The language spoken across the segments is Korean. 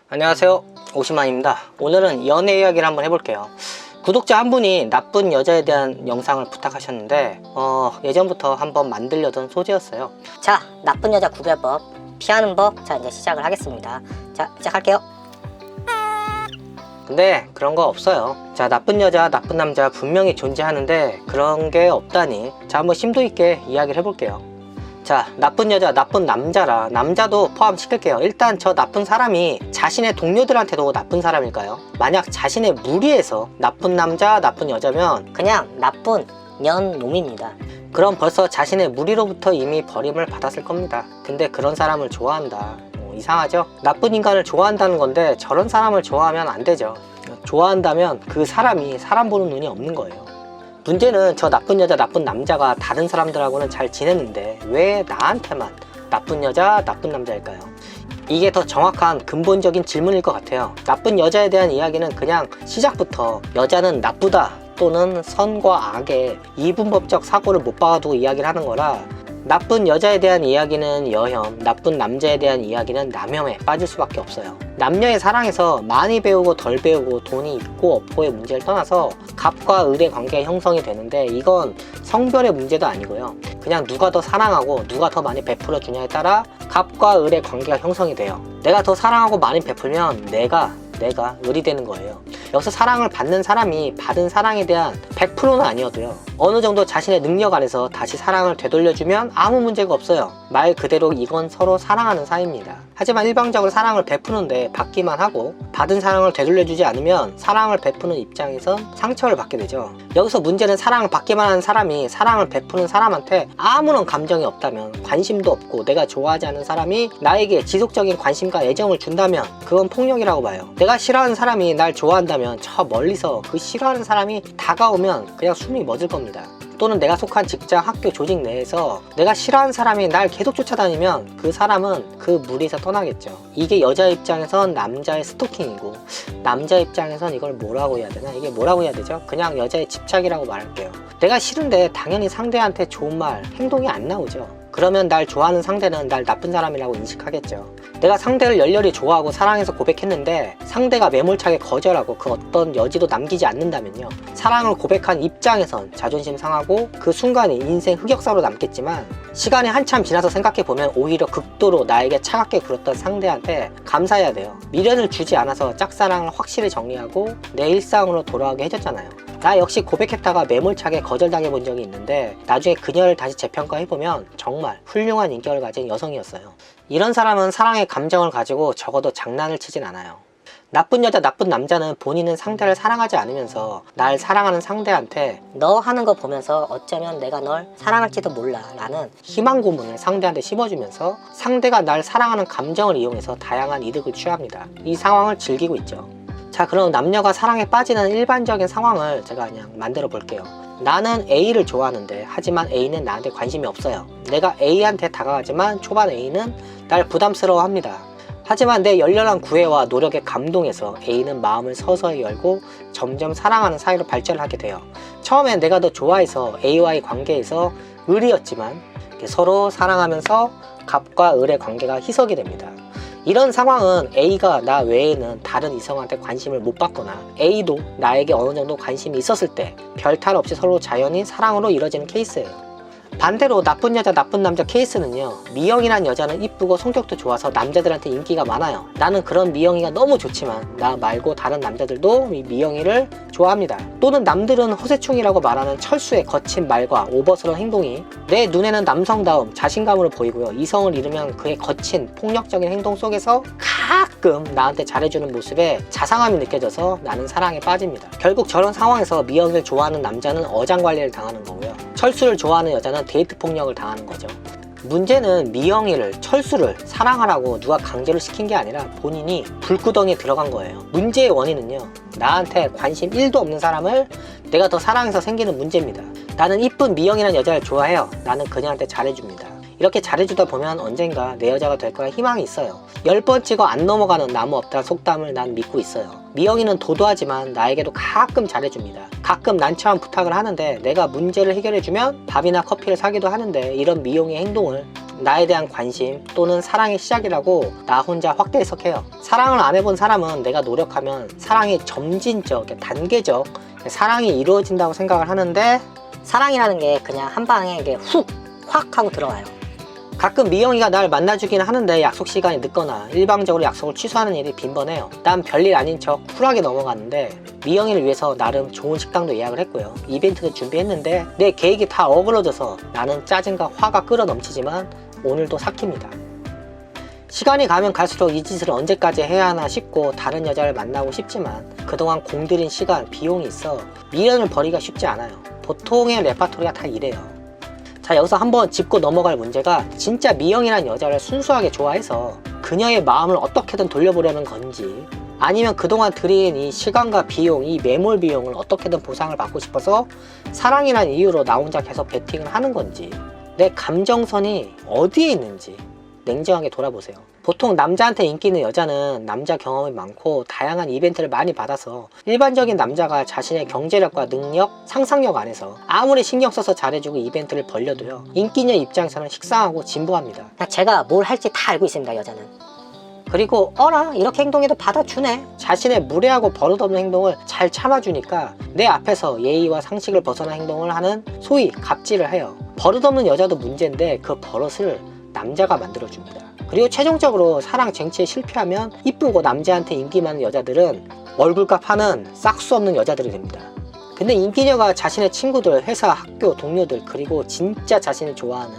안녕하세요, 오시만입니다. 오늘은 연애 이야기를 한번 해볼게요. 구독자 한 분이 나쁜 여자에 대한 영상을 부탁하셨는데 예전부터 한번 만들려던 소재였어요. 자, 나쁜 여자 구별법, 피하는 법. 자, 이제 시작을 하겠습니다. 자, 시작할게요. 근데 그런 거 없어요. 자, 나쁜 여자, 나쁜 남자 분명히 존재하는데 그런 게 없다니. 자, 한번 심도 있게 이야기를 해볼게요. 자, 나쁜 여자, 나쁜 남자라 남자도 포함시킬게요. 일단 저 나쁜 사람이 자신의 동료들한테도 나쁜 사람일까요? 만약 자신의 무리에서 나쁜 남자, 나쁜 여자면 그냥 나쁜 년놈입니다. 그럼 벌써 자신의 무리로부터 이미 버림을 받았을 겁니다. 근데 그런 사람을 좋아한다. 이상하죠? 나쁜 인간을 좋아한다는 건데 저런 사람을 좋아하면 안 되죠. 좋아한다면 그 사람이 사람 보는 눈이 없는 거예요. 문제는 저 나쁜 여자, 나쁜 남자가 다른 사람들하고는 잘 지냈는데 왜 나한테만 나쁜 여자, 나쁜 남자일까요? 이게 더 정확한 근본적인 질문일 것 같아요. 나쁜 여자에 대한 이야기는 그냥 시작부터 여자는 나쁘다 또는 선과 악의 이분법적 사고를 못 박아두고 이야기를 하는 거라, 나쁜 여자에 대한 이야기는 여혐, 나쁜 남자에 대한 이야기는 남혐에 빠질 수밖에 없어요. 남녀의 사랑에서 많이 배우고 덜 배우고 돈이 있고 없고의 문제를 떠나서 갑과 을의 관계가 형성이 되는데, 이건 성별의 문제도 아니고요. 그냥 누가 더 사랑하고 누가 더 많이 베풀어 주냐에 따라 갑과 을의 관계가 형성이 돼요. 내가 더 사랑하고 많이 베풀면 내가 을이 되는 거예요. 여기서 사랑을 받는 사람이 받은 사랑에 대한 100%는 아니어도요, 어느 정도 자신의 능력 안에서 다시 사랑을 되돌려주면 아무 문제가 없어요. 말 그대로 이건 서로 사랑하는 사이입니다. 하지만 일방적으로 사랑을 베푸는데 받기만 하고 받은 사랑을 되돌려주지 않으면 사랑을 베푸는 입장에선 상처를 받게 되죠. 여기서 문제는 사랑을 받기만 하는 사람이 사랑을 베푸는 사람한테 아무런 감정이 없다면, 관심도 없고 내가 좋아하지 않는 사람이 나에게 지속적인 관심과 애정을 준다면 그건 폭력이라고 봐요. 내가 싫어하는 사람이 날 좋아한다면 저 멀리서 그 싫어하는 사람이 다가오면 그냥 숨이 멎을 겁니다. 또는 내가 속한 직장, 학교, 조직 내에서 내가 싫어하는 사람이 날 계속 쫓아다니면 그 사람은 그 무리에서 떠나겠죠. 이게 여자 입장에선 남자의 스토킹이고, 남자 입장에선 이걸 뭐라고 해야 되나? 이게 뭐라고 해야 되죠? 그냥 여자의 집착이라고 말할게요. 내가 싫은데 당연히 상대한테 좋은 말, 행동이 안 나오죠. 그러면 날 좋아하는 상대는 날 나쁜 사람이라고 인식하겠죠. 내가 상대를 열렬히 좋아하고 사랑해서 고백했는데 상대가 매몰차게 거절하고 그 어떤 여지도 남기지 않는다면요, 사랑을 고백한 입장에선 자존심 상하고 그 순간이 인생 흑역사로 남겠지만, 시간이 한참 지나서 생각해보면 오히려 극도로 나에게 차갑게 굴었던 상대한테 감사해야 돼요. 미련을 주지 않아서 짝사랑을 확실히 정리하고 내 일상으로 돌아오게 해줬잖아요. 나 역시 고백했다가 매몰차게 거절당해 본 적이 있는데 나중에 그녀를 다시 재평가해보면 정말 훌륭한 인격을 가진 여성이었어요. 이런 사람은 사랑의 감정을 가지고 적어도 장난을 치진 않아요. 나쁜 여자, 나쁜 남자는 본인은 상대를 사랑하지 않으면서 날 사랑하는 상대한테 너 하는 거 보면서 어쩌면 내가 널 사랑할지도 몰라 라는 희망 고문을 상대한테 심어주면서 상대가 날 사랑하는 감정을 이용해서 다양한 이득을 취합니다. 이 상황을 즐기고 있죠. 자, 그럼 남녀가 사랑에 빠지는 일반적인 상황을 제가 그냥 만들어 볼게요. 나는 A를 좋아하는데 하지만 A는 나한테 관심이 없어요. 내가 A한테 다가가지만 초반 A는 날 부담스러워합니다. 하지만 내 열렬한 구애와 노력에 감동해서 A는 마음을 서서히 열고 점점 사랑하는 사이로 발전을 하게 돼요. 처음엔 내가 더 좋아해서 A와의 관계에서 을이었지만 서로 사랑하면서 갑과 을의 관계가 희석이 됩니다. 이런 상황은 A가 나 외에는 다른 이성한테 관심을 못 받거나 A도 나에게 어느 정도 관심이 있었을 때 별탈 없이 서로 자연히 사랑으로 이뤄지는 케이스예요. 반대로 나쁜 여자, 나쁜 남자 케이스는요, 미영이란 여자는 이쁘고 성격도 좋아서 남자들한테 인기가 많아요. 나는 그런 미영이가 너무 좋지만 나 말고 다른 남자들도 이 미영이를 좋아합니다. 또는 남들은 허세충이라고 말하는 철수의 거친 말과 오버스러운 행동이 내 눈에는 남성다움, 자신감으로 보이고요, 이성을 잃으면 그의 거친 폭력적인 행동 속에서 가끔 나한테 잘해주는 모습에 자상함이 느껴져서 나는 사랑에 빠집니다. 결국 저런 상황에서 미영이를 좋아하는 남자는 어장관리를 당하는 거고요, 철수를 좋아하는 여자는 데이트 폭력을 당하는 거죠. 문제는 미영이를, 철수를 사랑하라고 누가 강제로 시킨 게 아니라 본인이 불구덩이에 들어간 거예요. 문제의 원인은요, 나한테 관심 1도 없는 사람을 내가 더 사랑해서 생기는 문제입니다. 나는 이쁜 미영이라는 여자를 좋아해요. 나는 그녀한테 잘해줍니다. 이렇게 잘해주다 보면 언젠가 내 여자가 될 거라 희망이 있어요. 10번 찍어 안 넘어가는 나무 없다는 속담을 난 믿고 있어요. 미영이는 도도하지만 나에게도 가끔 잘해줍니다. 가끔 난처한 부탁을 하는데 내가 문제를 해결해주면 밥이나 커피를 사기도 하는데, 이런 미영이의 행동을 나에 대한 관심 또는 사랑의 시작이라고 나 혼자 확대 해석해요. 사랑을 안 해본 사람은 내가 노력하면 사랑이 점진적, 단계적 사랑이 이루어진다고 생각을 하는데, 사랑이라는 게 그냥 한 방에 이게 훅, 확 하고 들어와요. 가끔 미영이가 날 만나주긴 하는데 약속 시간이 늦거나 일방적으로 약속을 취소하는 일이 빈번해요. 난 별일 아닌 척 쿨하게 넘어갔는데, 미영이를 위해서 나름 좋은 식당도 예약을 했고요. 이벤트도 준비했는데 내 계획이 다 어그러져서 나는 짜증과 화가 끓어 넘치지만 오늘도 삭힙니다. 시간이 가면 갈수록 이 짓을 언제까지 해야 하나 싶고 다른 여자를 만나고 싶지만 그동안 공들인 시간, 비용이 있어 미련을 버리기가 쉽지 않아요. 보통의 레파토리가 다 이래요. 자, 여기서 한번 짚고 넘어갈 문제가, 진짜 미영이란 여자를 순수하게 좋아해서 그녀의 마음을 어떻게든 돌려보려는 건지, 아니면 그동안 들인 이 시간과 비용, 이 매몰 비용을 어떻게든 보상을 받고 싶어서 사랑이란 이유로 나 혼자 계속 베팅을 하는 건지, 내 감정선이 어디에 있는지 냉정하게 돌아보세요. 보통 남자한테 인기 있는 여자는 남자 경험이 많고 다양한 이벤트를 많이 받아서 일반적인 남자가 자신의 경제력과 능력, 상상력 안에서 아무리 신경 써서 잘해주고 이벤트를 벌려도요, 인기녀 입장에서는 식상하고 진부합니다. 그냥 제가 뭘 할지 다 알고 있습니다, 여자는. 그리고 어라, 이렇게 행동해도 받아주네. 자신의 무례하고 버릇없는 행동을 잘 참아주니까 내 앞에서 예의와 상식을 벗어난 행동을 하는, 소위 갑질을 해요. 버릇없는 여자도 문제인데 그 버릇을 남자가 만들어줍니다. 그리고 최종적으로 사랑 쟁취에 실패하면 이쁘고 남자한테 인기 많은 여자들은 얼굴값 하는 싹수 없는 여자들이 됩니다. 근데 인기녀가 자신의 친구들, 회사, 학교, 동료들, 그리고 진짜 자신이 좋아하는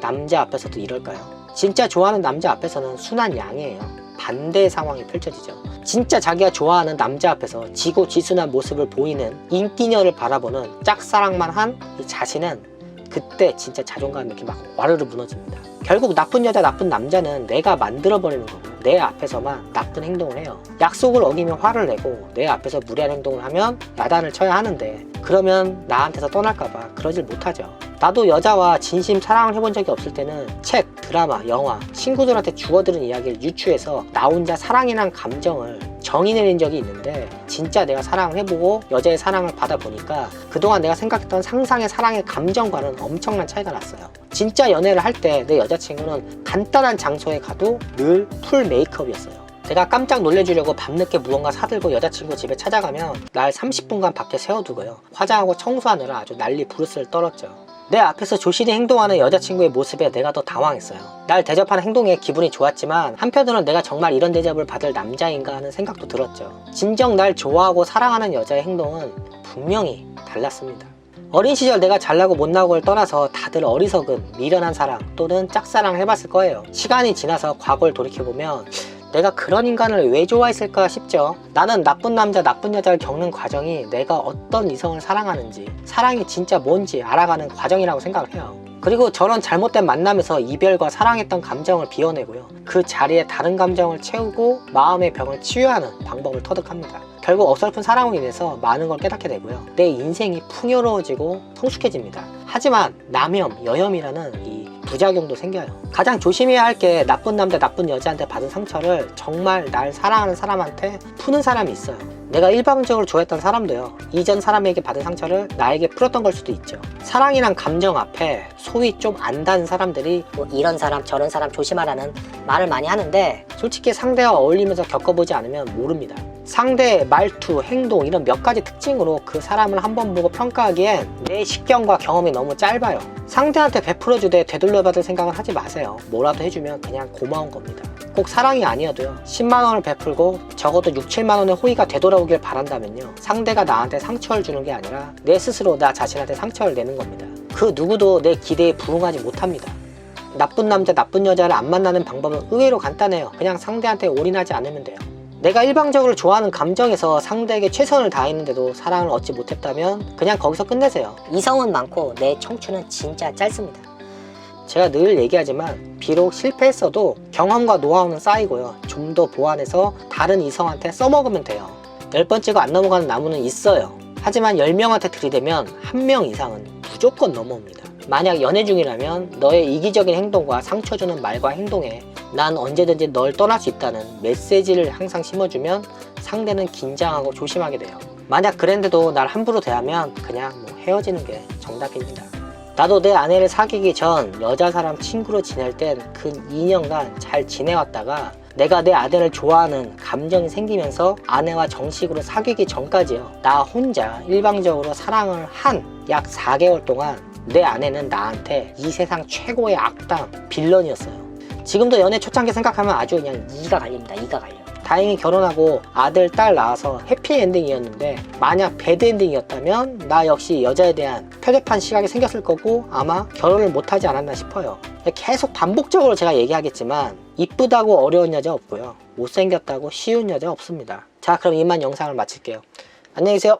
남자 앞에서도 이럴까요? 진짜 좋아하는 남자 앞에서는 순한 양이에요. 반대의 상황이 펼쳐지죠. 진짜 자기가 좋아하는 남자 앞에서 지고지순한 모습을 보이는 인기녀를 바라보는 짝사랑만 한 이 자신은 그때 진짜 자존감이 이렇게 막 와르르 무너집니다. 결국 나쁜 여자, 나쁜 남자는 내가 만들어버리는 거고, 내 앞에서만 나쁜 행동을 해요. 약속을 어기면 화를 내고 내 앞에서 무례한 행동을 하면 야단을 쳐야 하는데, 그러면 나한테서 떠날까봐 그러질 못하죠. 나도 여자와 진심 사랑을 해본 적이 없을 때는 책, 드라마, 영화, 친구들한테 주워들은 이야기를 유추해서 나 혼자 사랑이란 감정을 정의 내린 적이 있는데, 진짜 내가 사랑을 해보고 여자의 사랑을 받아보니까 그동안 내가 생각했던 상상의 사랑의 감정과는 엄청난 차이가 났어요. 진짜 연애를 할 때 내 여자친구는 간단한 장소에 가도 늘 풀 메이크업이었어요. 내가 깜짝 놀래주려고 밤늦게 무언가 사들고 여자친구 집에 찾아가면 날 30분간 밖에 세워두고요, 화장하고 청소하느라 아주 난리 부르스를 떨었죠. 내 앞에서 조신히 행동하는 여자친구의 모습에 내가 더 당황했어요. 날 대접하는 행동에 기분이 좋았지만 한편으로는 내가 정말 이런 대접을 받을 남자인가 하는 생각도 들었죠. 진정 날 좋아하고 사랑하는 여자의 행동은 분명히 달랐습니다. 어린 시절 내가 잘나고 못나고를 떠나서 다들 어리석은 미련한 사랑 또는 짝사랑을 해봤을 거예요. 시간이 지나서 과거를 돌이켜보면 내가 그런 인간을 왜 좋아했을까 싶죠. 나는 나쁜 남자, 나쁜 여자를 겪는 과정이 내가 어떤 이성을 사랑하는지, 사랑이 진짜 뭔지 알아가는 과정이라고 생각을 해요. 그리고 저런 잘못된 만남에서 이별과 사랑했던 감정을 비워내고요, 그 자리에 다른 감정을 채우고 마음의 병을 치유하는 방법을 터득합니다. 결국 어설픈 사랑으로 인해서 많은 걸 깨닫게 되고요, 내 인생이 풍요로워지고 성숙해집니다. 하지만 남염, 여염이라는 이 부작용도 생겨요. 가장 조심해야 할 게, 나쁜 남자, 나쁜 여자한테 받은 상처를 정말 날 사랑하는 사람한테 푸는 사람이 있어요. 내가 일방적으로 좋아했던 사람도요, 이전 사람에게 받은 상처를 나에게 풀었던 걸 수도 있죠. 사랑이란 감정 앞에 소위 좀 안다는 사람들이 뭐 이런 사람 저런 사람 조심하라는 말을 많이 하는데, 솔직히 상대와 어울리면서 겪어보지 않으면 모릅니다. 상대의 말투, 행동 이런 몇 가지 특징으로 그 사람을 한번 보고 평가하기엔 내 식견과 경험이 너무 짧아요. 상대한테 베풀어주되 되돌려받을 생각은 하지 마세요. 뭐라도 해주면 그냥 고마운 겁니다. 꼭 사랑이 아니어도요, 10만원을 베풀고 적어도 6, 7만원의 호의가 되돌아오길 바란다면요, 상대가 나한테 상처를 주는 게 아니라 내 스스로 나 자신한테 상처를 내는 겁니다. 그 누구도 내 기대에 부응하지 못합니다. 나쁜 남자, 나쁜 여자를 안 만나는 방법은 의외로 간단해요. 그냥 상대한테 올인하지 않으면 돼요. 내가 일방적으로 좋아하는 감정에서 상대에게 최선을 다했는데도 사랑을 얻지 못했다면 그냥 거기서 끝내세요. 이성은 많고 내 청춘은 진짜 짧습니다. 제가 늘 얘기하지만 비록 실패했어도 경험과 노하우는 쌓이고요, 좀 더 보완해서 다른 이성한테 써먹으면 돼요. 10번째가 안 넘어가는 나무는 있어요. 하지만 10명한테 들이대면 1명 이상은 무조건 넘어옵니다. 만약 연애 중이라면 너의 이기적인 행동과 상처 주는 말과 행동에 난 언제든지 널 떠날 수 있다는 메시지를 항상 심어주면 상대는 긴장하고 조심하게 돼요. 만약 그랬는데도 날 함부로 대하면 그냥 헤어지는 게 정답입니다. 나도 내 아내를 사귀기 전 여자 사람 친구로 지낼 땐 근 2년간 잘 지내왔다가 내가 내 아내를 좋아하는 감정이 생기면서 아내와 정식으로 사귀기 전까지요, 나 혼자 일방적으로 사랑을 한 약 4개월 동안 내 아내는 나한테 이 세상 최고의 악당 빌런이었어요. 지금도 연애 초창기 생각하면 아주 그냥 이가 갈립니다. 이가 갈려. 다행히 결혼하고 아들, 딸 낳아서 해피엔딩이었는데 만약 배드엔딩이었다면 나 역시 여자에 대한 표대판 시각이 생겼을 거고 아마 결혼을 못하지 않았나 싶어요. 계속 반복적으로 제가 얘기하겠지만 이쁘다고 어려운 여자 없고요, 못생겼다고 쉬운 여자 없습니다. 자, 그럼 이만 영상을 마칠게요. 안녕히 계세요.